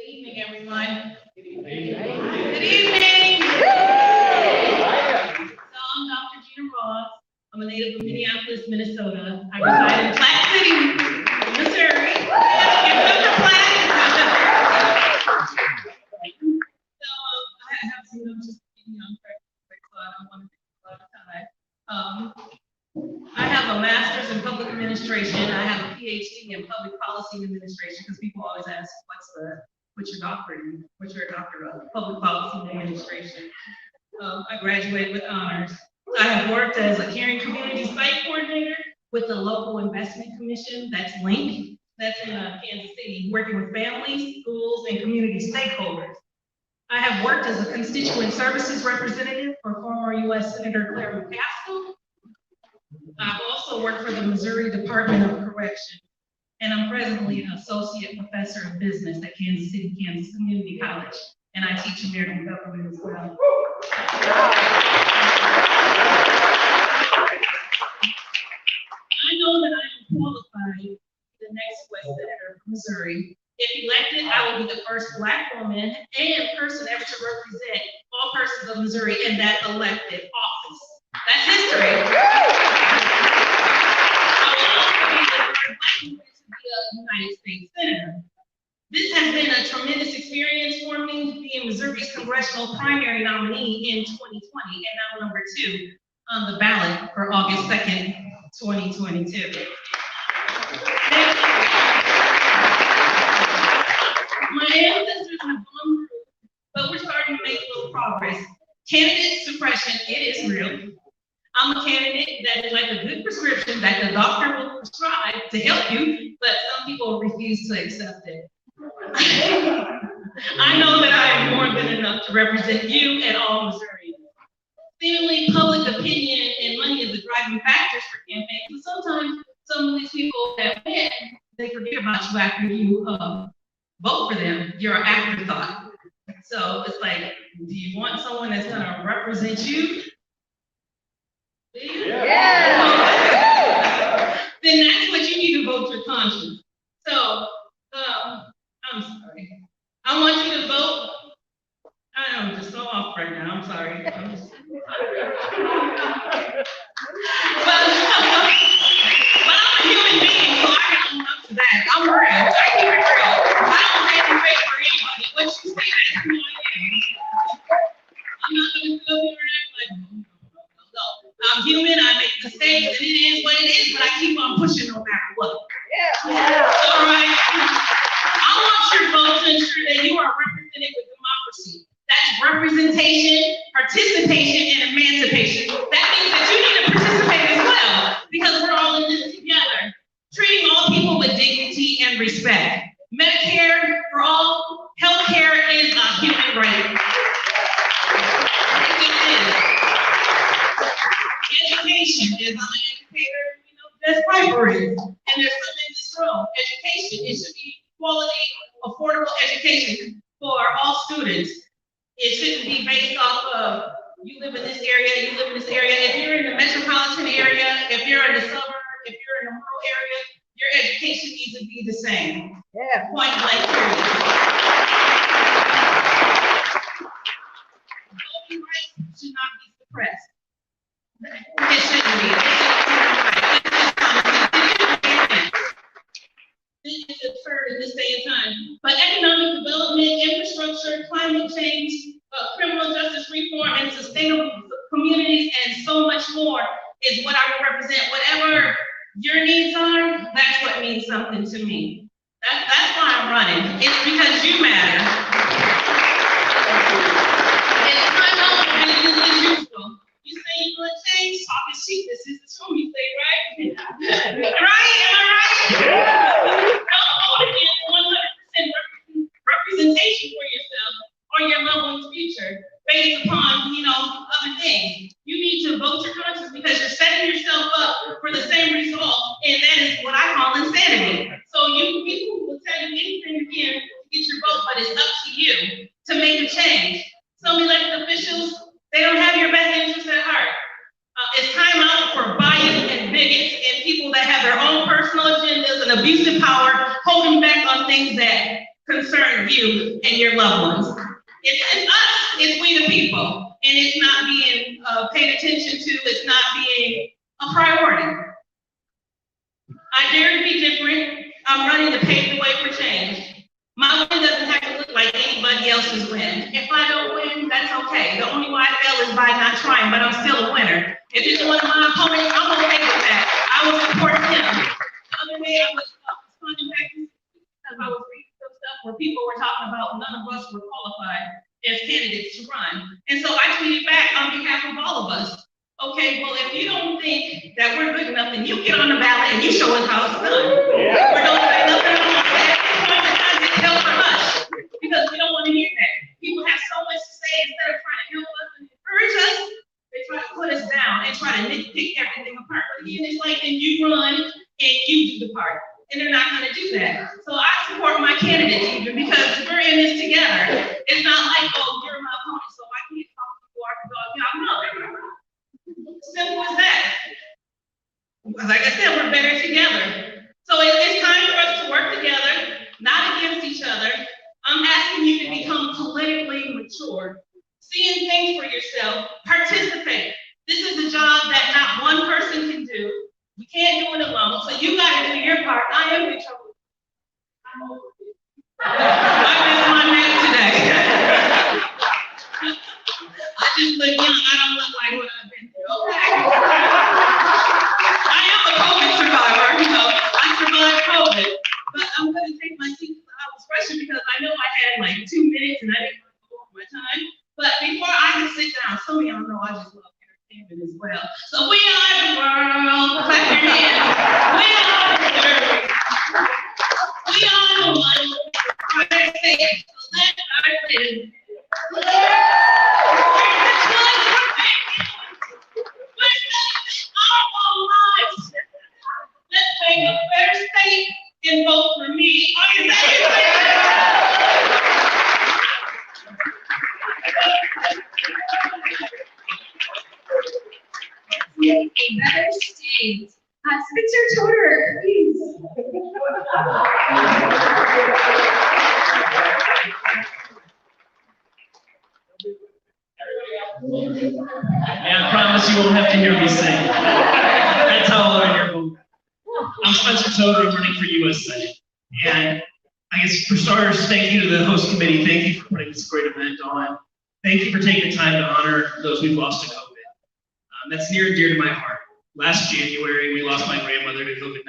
evening, everyone. Good evening. So I'm Dr. Gena. I'm a native of Minneapolis, Minnesota. I reside in Platte City, Missouri. So I have some notes just quick, so I don't want to take a lot of time. I have a master's in public administration. I have a PhD in public policy administration because people always ask, what's your doctorate in? What's your doctorate of? Public policy administration. I graduated with honors. I have worked as a caring community site coordinator with the local investment commission, that's LINC, that's in Kansas City, working with families, schools, and community stakeholders. I have worked as a constituent services representative for former U.S. Senator Claire McCaskill. I've also worked for the Missouri Department of Correction, and I'm presently an associate professor of business at Kansas City, Kansas Community College, and I teach American government as well. I know that I am qualified to be the next U.S. Senator from Missouri. If elected, I will be the first Black woman and person ever to represent all persons of Missouri in that elected office. That's history. United States Senator. This has been a tremendous experience for me, being Missouri's congressional primary nominee in 2020, and now number 2 on the ballot for August 2nd, 2022. My ancestors have gone through, but we're starting to make a little progress. Candidate suppression, it is real. I'm a candidate that is like a good prescription that the doctor will prescribe to help you, but some people refuse to accept it. I know that I am more than enough to represent you and all Missourians. Seemingly, public opinion and money is the driving factors for campaigns, but sometimes some of these people that win, they forget about you after you vote for them. You're an afterthought. So it's like, do you want someone that's going to represent you? Yeah. Then that's what you need to vote your conscience. So, I'm sorry. I want you to vote. I'm just so off right now. I'm sorry. But I'm a human being, so I can own up to that. I'm real. I keep it real. I don't say anything for anybody. What you say, that's who I am. I'm not going to sit up here and act like, no. I'm human, I make mistakes, and it is what it is, but I keep on pushing no matter what. Yeah. All right. I want your vote to ensure that you are represented with democracy. That's representation, participation, and emancipation. That means that you need to participate as well, because we're all in this together. Treating all people with dignity and respect. Medicare for all, healthcare is a human right. Education is, I'm an educator, that's Piper is. And there's some in this room. Education, it should be quality, affordable education for all students. It shouldn't be based off of you live in this area, you live in this area. If you're in the metropolitan area, if you're in the suburb, if you're in a rural area, your education needs to be the same. Yeah. Point blank period. Voting rights should not be suppressed. It shouldn't be. This is absurd in this day and time. But economic development, infrastructure, climate change, criminal justice reform, and sustainable communities, and so much more is what I will represent. Whatever your needs are, that's what means something to me. That's why I'm running. It's because you matter. It's my own business as usual. You say you want to change, talking sheep. This is the truth, you say, right? Right? Am I right? Don't vote against 100% representation for yourself or your loved one's future based upon, other things. You need to vote your conscience because you're setting yourself up for the same result, and that is what I call insanity. So people will tell you anything again to get your vote, but it's up to you to make a change. Some elected officials, they don't have your best interests at heart. It's time out for bias and bigots and people that have their own personal agendas and abusive power, holding back on things that concern you and your loved ones. It's us, it's we the people, and it's not being paid attention to, it's not being a priority. I dare to be different. I'm running to pave the way for change. My win doesn't have to look like anybody else's win. If I don't win, that's okay. The only way I fail is by not trying, but I'm still a winner. If it's one of my opponents, I'm okay with that. I will support him. The other day I was responding back because I was reading some stuff where people were talking about none of us were qualified as candidates to run. And so I tweeted back on behalf of all of us. Okay, well, if you don't think that we're good enough, then you get on the ballot and you show us how it's done. Yeah. We're going to say nothing about that. Help from us, because we don't want to hear that. People have so much to say instead of trying to help us and encourage us, they try to put us down and try to nitpick everything apart. But again, it's like, then you run and you do the part. And they're not going to do that. So I support my candidates even because we're in this together. It's not like, oh, you're my opponent, so I can't talk to you or I can dog you out. No. Simple as that. Like I said, we're better together. So it's time for us to work together, not against each other. I'm asking you to become politically mature, seeing things for yourself, participate. This is a job that not one person can do. We can't do it alone, so you got to do your part. I am in trouble. I missed my name today. I just look young. I don't look like what I've been through. Okay. I am a COVID survivor. You know, I survived COVID, but I'm going to take my seat. I was rushing because I know I had like 2 minutes and I didn't want to go over my time. But before I can sit down, some of y'all know I just love entertainment as well. So we are the world. Clap your hands. We are the world. We are the one. Let's say it. Let our live. Let's make a better state and vote for me. Are you ready? Make a better state. Spencer Toder, please. I promise you won't have to hear me sing. That's how I'll learn your vote. I'm Spencer Toder, I'm running for U.S. Senate. And I guess for starters, thank you to the host committee. Thank you for putting this great event on. Thank you for taking the time to honor those we've lost to COVID. That's near and dear to my heart. Last January, we lost my grandmother to COVID-19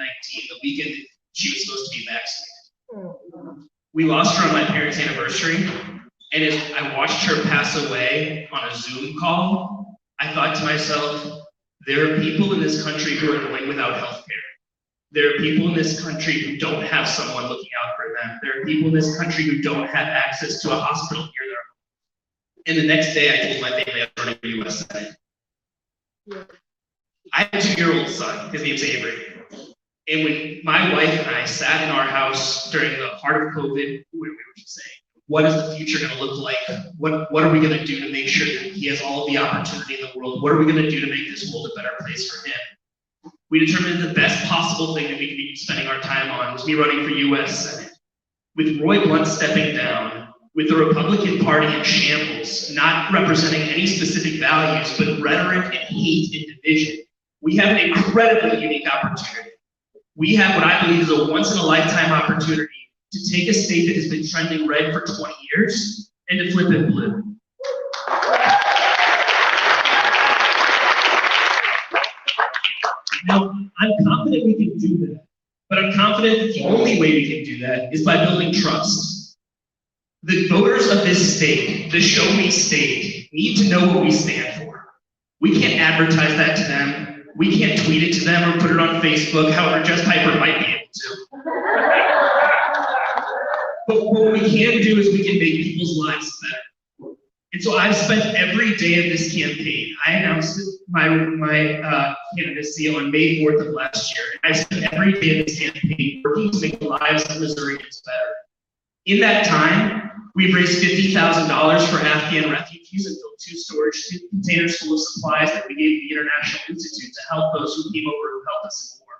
the weekend she was supposed to be vaccinated. We lost her on my parents' anniversary. And as I watched her pass away on a Zoom call, I thought to myself, there are people in this country who are going without health care. There are people in this country who don't have someone looking out for them. There are people in this country who don't have access to a hospital near their home. And the next day, I told my family I was running for U.S. Senate. I have a 2-year-old son, his name's Avery. And when my wife and I sat in our house during the heart of COVID, we were just saying, what is the future going to look like? What are we going to do to make sure that he has all the opportunity in the world? What are we going to do to make this world a better place for him? We determined the best possible thing that we could be spending our time on was me running for U.S. Senate. With Roy Blunt stepping down, with the Republican Party in shambles, not representing any specific values, but rhetoric and hate and division, we have an incredibly unique opportunity. We have what I believe is a once-in-a-lifetime opportunity to take a state that has been trending red for 20 years and to flip it blue. Now, I'm confident we can do that, but I'm confident that the only way we can do that is by building trust. The voters of this state, the show me state, need to know what we stand for. We can't advertise that to them. We can't tweet it to them or put it on Facebook, however Jess Piper might be able to. But what we can do is we can make people's lives better. And so I've spent every day of this campaign. I announced my candidacy on May 4th of last year. And I spent every day of this campaign working to make the lives of Missourians better. In that time, we've raised $50,000 for Afghan refugees and filled 2 storage containers full of supplies that we gave the International Institute to help those who came over who helped us in war.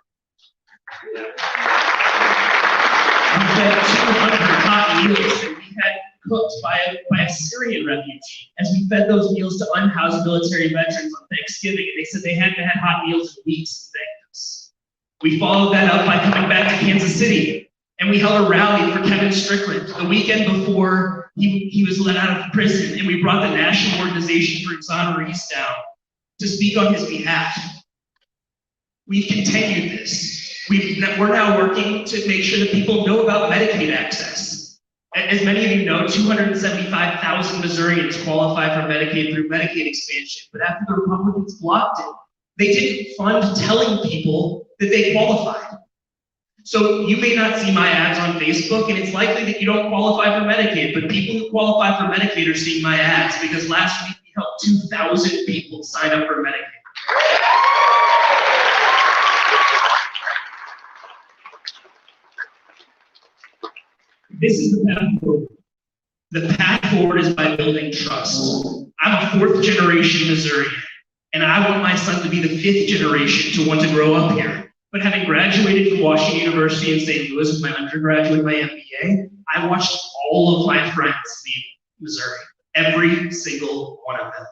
We fed 200 cotton meals that we had cooked by a Syrian refugee as we fed those meals to unhoused military veterans on Thanksgiving. And they said they hadn't had hot meals in weeks and thanked us. We followed that up by coming back to Kansas City, and we held a rally for Kevin Strickland the weekend before he was let out of prison, and we brought the National Organization for Exonerees down to speak on his behalf. We've continued this. We're now working to make sure that people know about Medicaid access. As many of you know, 275,000 Missourians qualify for Medicaid through Medicaid expansion, but after the Republicans blocked it, they didn't fund telling people that they qualified. So you may not see my ads on Facebook, and it's likely that you don't qualify for Medicaid, but people who qualify for Medicaid are seeing my ads because last week we helped 2,000 people sign up for Medicaid. This is the path forward. The path forward is by building trust. I'm a fourth generation Missourian, and I want my son to be the fifth generation to want to grow up here. But having graduated from Washington University in St. Louis with my undergraduate, my MBA, I watched all of my friends leave Missouri, every single one of them.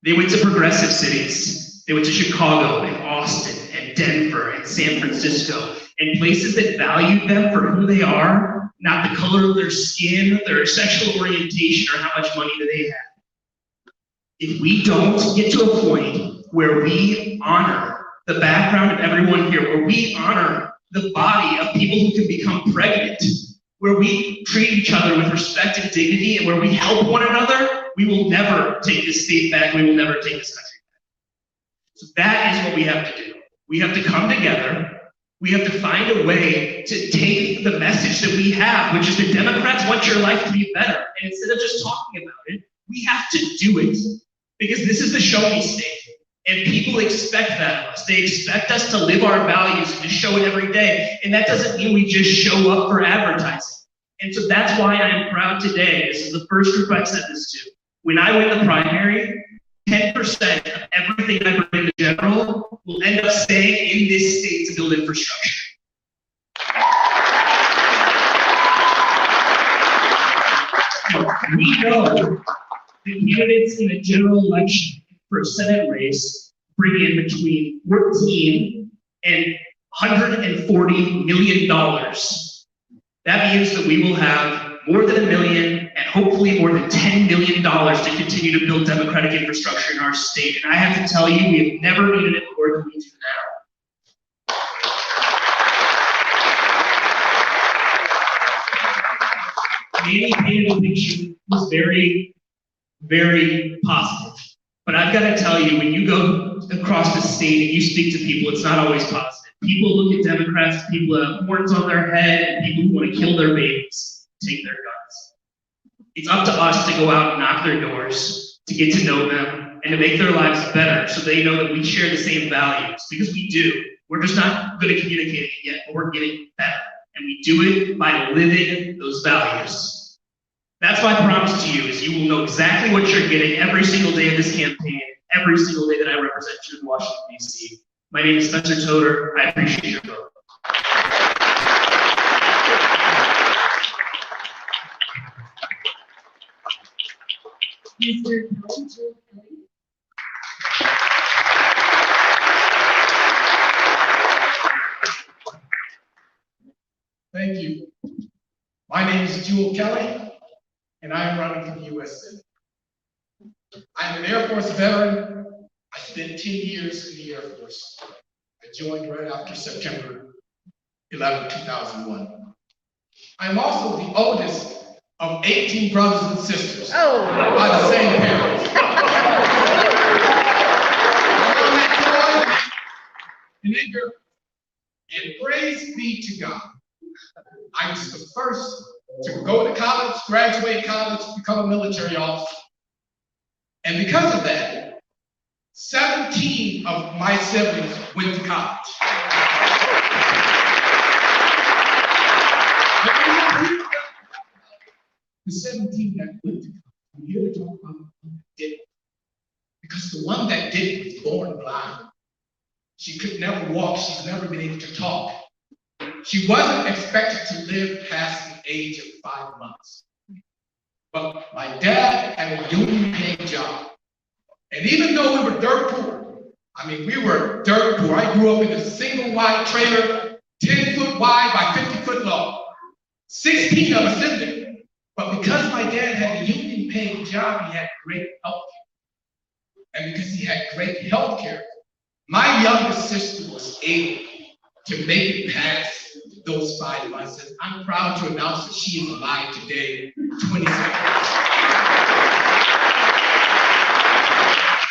They went to progressive cities. They went to Chicago and Austin and Denver and San Francisco, and places that valued them for who they are, not the color of their skin, their sexual orientation, or how much money that they have. If we don't get to a point where we honor the background of everyone here, where we honor the body of people who can become pregnant, where we treat each other with respect and dignity, and where we help one another, we will never take this state back, we will never take this country back. So that is what we have to do. We have to come together. We have to find a way to take the message that we have, which is that Democrats want your life to be better. And instead of just talking about it, we have to do it. Because this is the show me state. And people expect that of us. They expect us to live our values and to show it every day. And that doesn't mean we just show up for advertising. And so that's why I am proud today. This is the first group I said this to. When I win the primary, 10% of everything I bring in the general will end up staying in this state to build infrastructure. We know the candidates in a general election for a Senate race bring in between $14 and $140 million. That means that we will have more than $1 million and hopefully more than $10 million to continue to build democratic infrastructure in our state. And I have to tell you, we have never needed it more than we do now. Maybe painted a picture was very, very positive. But I've got to tell you, when you go across the state and you speak to people, it's not always positive. People look at Democrats, people who have horns on their head, and people who want to kill their babies, take their guns. It's up to us to go out and knock their doors, to get to know them, and to make their lives better so they know that we share the same values, because we do. We're just not good at communicating it yet, but we're getting better. And we do it by living those values. That's my promise to you, is you will know exactly what you're getting every single day of this campaign, every single day that I represent you in Washington, D.C. My name is Spencer Toder. I appreciate your vote. Mr. Kelly. Thank you. My name is Jewel Kelly, and I am running for U.S. Senate. I'm an Air Force veteran. I spent 10 years in the Air Force. I joined right after September 11, 2001. I'm also the oldest of 18 brothers and sisters by the same parents. And praise be to God. I was the first to go to college, graduate college, become a military officer. And because of that, 17 of my siblings went to college. The 17 that went to college, I'm here to talk about the one that didn't. Because the one that didn't was born blind. She could never walk, she's never been able to talk. She wasn't expected to live past the the age of 5 months. But my dad had a union paid job. And even though we were dirt poor, I mean, we were dirt poor. I grew up in a single wide trailer, 10 foot wide by 50 foot long. 16 of us in there. But because my dad had a union paid job, he had great health care. And because he had great health care, my younger sister was able to make it past those 5 months. And I'm proud to announce that she is alive today, 27 years.